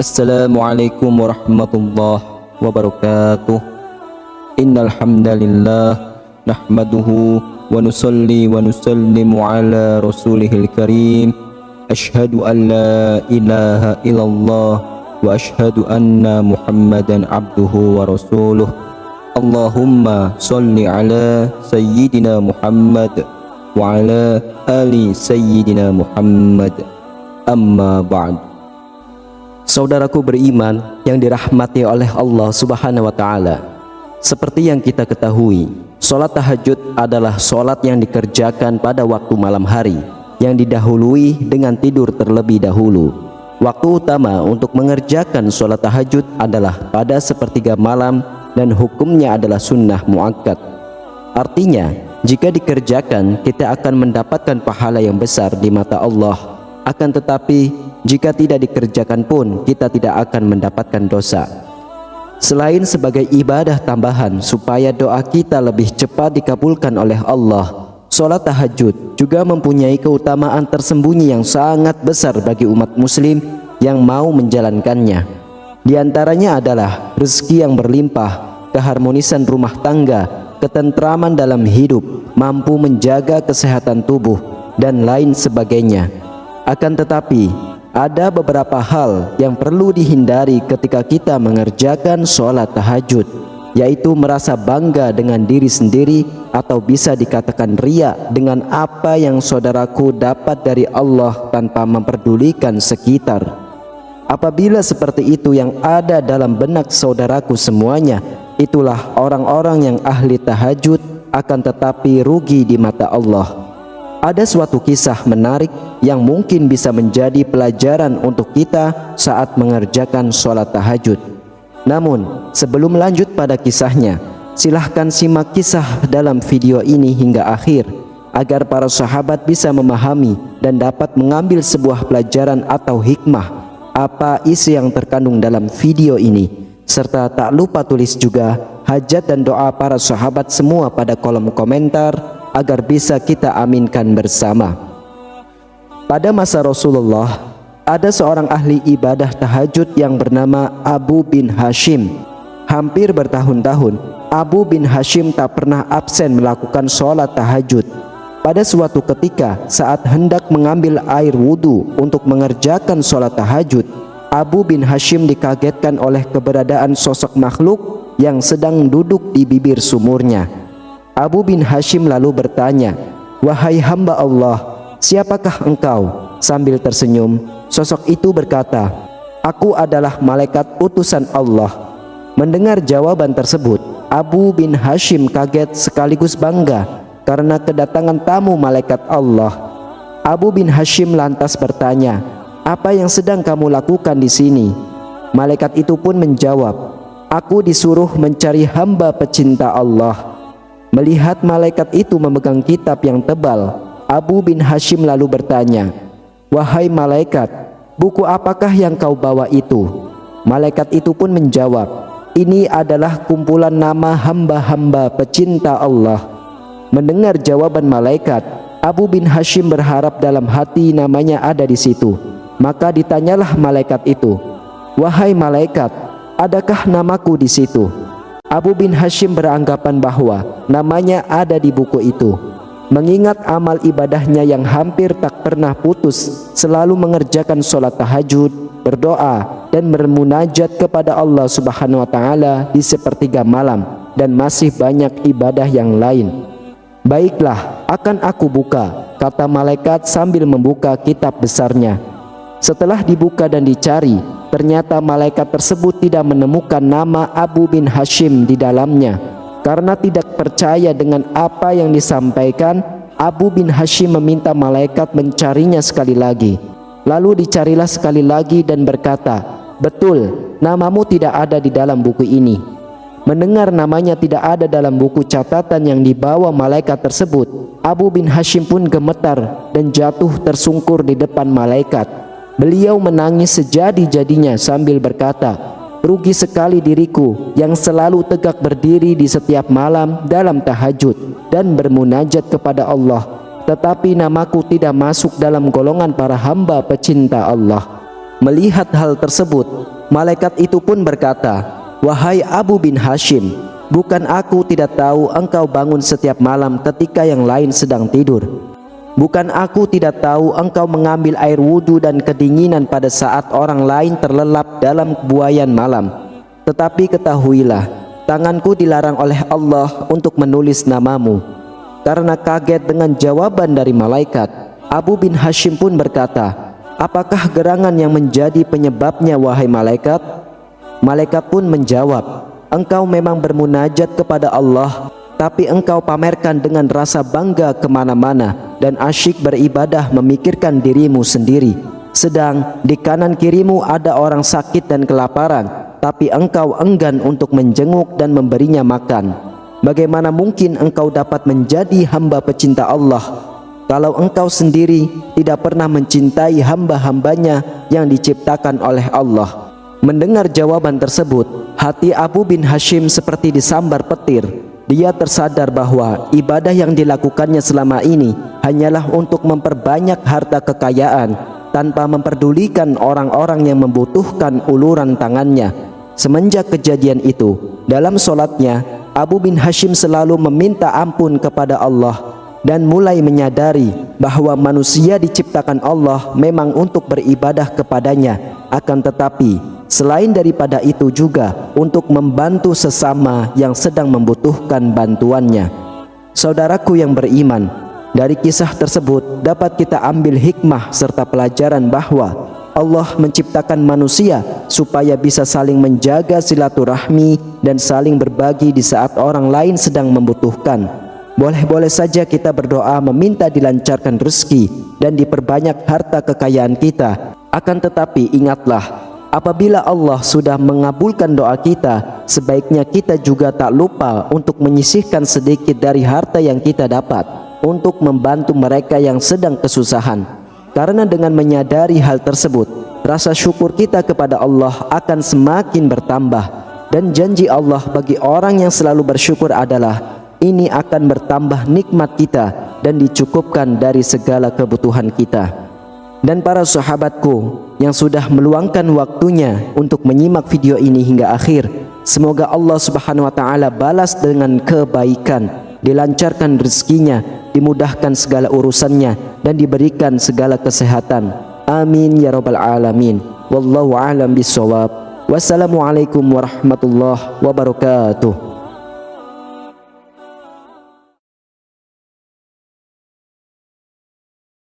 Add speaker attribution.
Speaker 1: Assalamualaikum warahmatullahi wabarakatuh. Innal hamdalillah nahmaduhu wa nusalli wa nusallimu ala rasulihil karim. Ashhadu an la ilaha illallah wa ashhadu anna Muhammadan abduhu wa rasuluh. Allahumma salli ala sayyidina Muhammad wa ala ali sayyidina Muhammad. Amma ba'd. Saudaraku beriman yang dirahmati oleh Allah Subhanahu wa Ta'ala, seperti yang kita ketahui, sholat tahajud adalah sholat yang dikerjakan pada waktu malam hari, yang didahului dengan tidur terlebih dahulu. Waktu utama untuk mengerjakan sholat tahajud adalah pada sepertiga malam, dan hukumnya adalah sunnah muakkad. Artinya, jika dikerjakan, kita akan mendapatkan pahala yang besar di mata Allah. Akan tetapi, jika tidak dikerjakan pun, kita tidak akan mendapatkan dosa. Selain sebagai ibadah tambahan supaya doa kita lebih cepat dikabulkan oleh Allah, sholat tahajud juga mempunyai keutamaan tersembunyi yang sangat besar bagi umat muslim yang mau menjalankannya. Di antaranya adalah rezeki yang berlimpah, keharmonisan rumah tangga, ketentraman dalam hidup, mampu menjaga kesehatan tubuh, dan lain sebagainya. Akan tetapi, ada beberapa hal yang perlu dihindari ketika kita mengerjakan sholat tahajud, yaitu merasa bangga dengan diri sendiri atau bisa dikatakan riya dengan apa yang saudaraku dapat dari Allah tanpa memperdulikan sekitar. Apabila seperti itu yang ada dalam benak saudaraku semuanya, itulah orang-orang yang ahli tahajud, akan tetapi rugi di mata Allah. Ada suatu kisah menarik yang mungkin bisa menjadi pelajaran untuk kita saat mengerjakan sholat tahajud. Namun, sebelum lanjut pada kisahnya, silahkan simak kisah dalam video ini hingga akhir, agar para sahabat bisa memahami dan dapat mengambil sebuah pelajaran atau hikmah apa isi yang terkandung dalam video ini. Serta tak lupa tulis juga hajat dan doa para sahabat semua pada kolom komentar, agar bisa kita aminkan bersama. Pada masa Rasulullah, ada seorang ahli ibadah tahajud yang bernama Abu bin Hashim. Hampir bertahun-tahun, Abu bin Hashim tak pernah absen melakukan sholat tahajud. Pada suatu ketika, saat hendak mengambil air wudhu untuk mengerjakan sholat tahajud, Abu bin Hashim dikagetkan oleh keberadaan sosok makhluk yang sedang duduk di bibir sumurnya. Abu bin Hashim lalu bertanya, "Wahai hamba Allah, siapakah engkau?" Sambil tersenyum, sosok itu berkata, "Aku adalah malaikat utusan Allah." Mendengar jawaban tersebut, Abu bin Hashim kaget sekaligus bangga karena kedatangan tamu malaikat Allah. Abu bin Hashim lantas bertanya, "Apa yang sedang kamu lakukan di sini?" Malaikat itu pun menjawab, "Aku disuruh mencari hamba pecinta Allah." Melihat malaikat itu memegang kitab yang tebal, Abu bin Hashim lalu bertanya, "Wahai malaikat, buku apakah yang kau bawa itu?" Malaikat itu pun menjawab, "Ini adalah kumpulan nama hamba-hamba pecinta Allah." Mendengar jawaban malaikat, Abu bin Hashim berharap dalam hati namanya ada di situ. Maka ditanyalah malaikat itu, "Wahai malaikat, adakah namaku di situ?" Abu bin Hashim beranggapan bahwa namanya ada di buku itu. Mengingat amal ibadahnya yang hampir tak pernah putus, selalu mengerjakan sholat tahajud, berdoa, dan bermunajat kepada Allah Subhanahu wa Ta'ala di sepertiga malam, dan masih banyak ibadah yang lain. "Baiklah, akan aku buka," kata malaikat sambil membuka kitab besarnya. Setelah dibuka dan dicari, ternyata malaikat tersebut tidak menemukan nama Abu bin Hashim di dalamnya. Karena tidak percaya dengan apa yang disampaikan, Abu bin Hashim meminta malaikat mencarinya sekali lagi. Lalu dicarilah sekali lagi dan berkata, "Betul, namamu tidak ada di dalam buku ini." Mendengar namanya tidak ada dalam buku catatan yang dibawa malaikat tersebut, Abu bin Hashim pun gemetar dan jatuh tersungkur di depan malaikat. Beliau menangis sejadi-jadinya sambil berkata, "Rugi sekali diriku yang selalu tegak berdiri di setiap malam dalam tahajud dan bermunajat kepada Allah, tetapi namaku tidak masuk dalam golongan para hamba pecinta Allah." Melihat hal tersebut, malaikat itu pun berkata, "Wahai Abu bin Hashim, bukan aku tidak tahu engkau bangun setiap malam ketika yang lain sedang tidur? Bukan aku tidak tahu engkau mengambil air wudhu dan kedinginan pada saat orang lain terlelap dalam buayan malam? Tetapi ketahuilah, tanganku dilarang oleh Allah untuk menulis namamu." Karena kaget dengan jawaban dari malaikat, Abu bin Hashim pun berkata, "Apakah gerangan yang menjadi penyebabnya wahai malaikat?" Malaikat pun menjawab, "Engkau memang bermunajat kepada Allah, tapi engkau pamerkan dengan rasa bangga kemana-mana dan asyik beribadah memikirkan dirimu sendiri. Sedang di kanan kirimu ada orang sakit dan kelaparan, tapi engkau enggan untuk menjenguk dan memberinya makan. Bagaimana mungkin engkau dapat menjadi hamba pecinta Allah kalau engkau sendiri tidak pernah mencintai hamba-hambanya yang diciptakan oleh Allah?" Mendengar jawaban tersebut, hati Abu bin Hashim seperti disambar petir. Dia tersadar bahwa ibadah yang dilakukannya selama ini hanyalah untuk memperbanyak harta kekayaan tanpa memperdulikan orang-orang yang membutuhkan uluran tangannya. Semenjak kejadian itu, dalam solatnya Abu bin Hashim selalu meminta ampun kepada Allah dan mulai menyadari bahwa manusia diciptakan Allah memang untuk beribadah kepadanya, akan tetapi selain daripada itu juga untuk membantu sesama yang sedang membutuhkan bantuannya. Saudaraku yang beriman, dari kisah tersebut dapat kita ambil hikmah serta pelajaran bahwa Allah menciptakan manusia supaya bisa saling menjaga silaturahmi dan saling berbagi di saat orang lain sedang membutuhkan. Boleh-boleh saja kita berdoa meminta dilancarkan rezeki dan diperbanyak harta kekayaan kita. Akan tetapi ingatlah, apabila Allah sudah mengabulkan doa kita, sebaiknya kita juga tak lupa untuk menyisihkan sedikit dari harta yang kita dapat untuk membantu mereka yang sedang kesusahan. Karena dengan menyadari hal tersebut, rasa syukur kita kepada Allah akan semakin bertambah. Dan janji Allah bagi orang yang selalu bersyukur adalah, ini akan bertambah nikmat kita dan dicukupkan dari segala kebutuhan kita. Dan para sahabatku yang sudah meluangkan waktunya untuk menyimak video ini hingga akhir, semoga Allah Subhanahu wa taala balas dengan kebaikan, dilancarkan rezekinya, dimudahkan segala urusannya, dan diberikan segala kesehatan. Amin ya rabbal alamin. Wallahu a'lam bishawab. Wassalamualaikum warahmatullahi wabarakatuh.